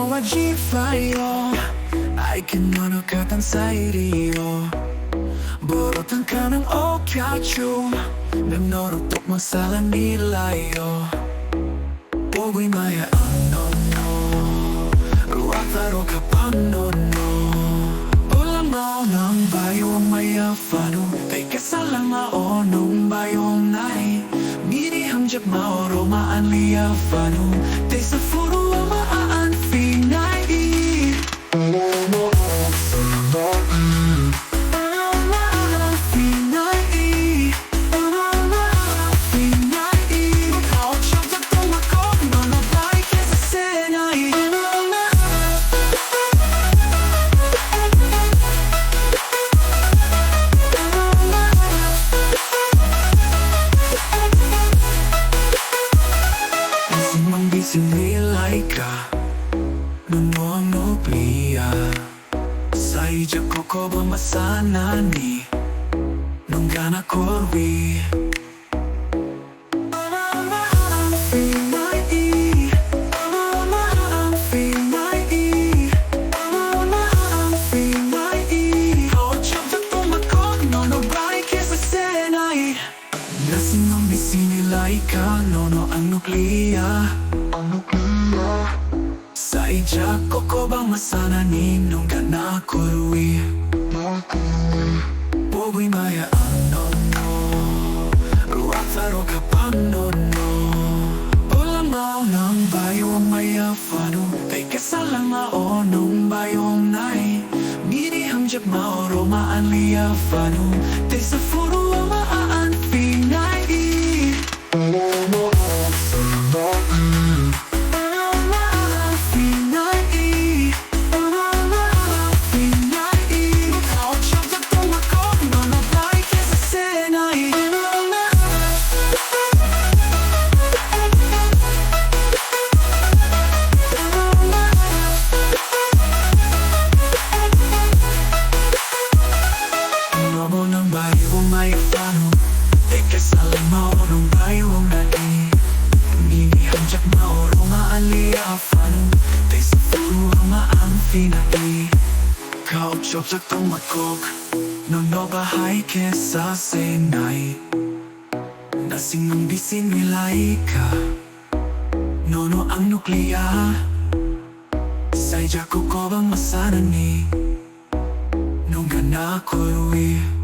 NwgFai I cannot cut inside you. Burutan ka ng okyachu Nagnorutok masalah nilay Huwag maya no Ruwag taro ka pa no Ulang mo ng bayong maya fano Tay kasalang maonong bayong nai Miri hamjak maoro maan liya fano Tay sa furo maan finay Sinilay ka Nuno plia Saija koko bamasanani Nunggana korwi Sinilay ka nono ang nukleya Saija koko bamasana ninong gana kurwi Huwag maya no Ruwag taro ka pa no Ulang mo ng bayong maya fano Tay kasalang maonong bayong nai Miri hamjak maoro maan liya fano Tay sa furo maan finay may plano Teka salang maorong bayong nani Mini hamjak maorong maaliya fano Tay sa furo maang finai Kau chop sak tong makok Nono bahay kesa senay Nasingang bisin nilay ka Nono ang nukleya Saija ko bang masanani Nung gana kurwi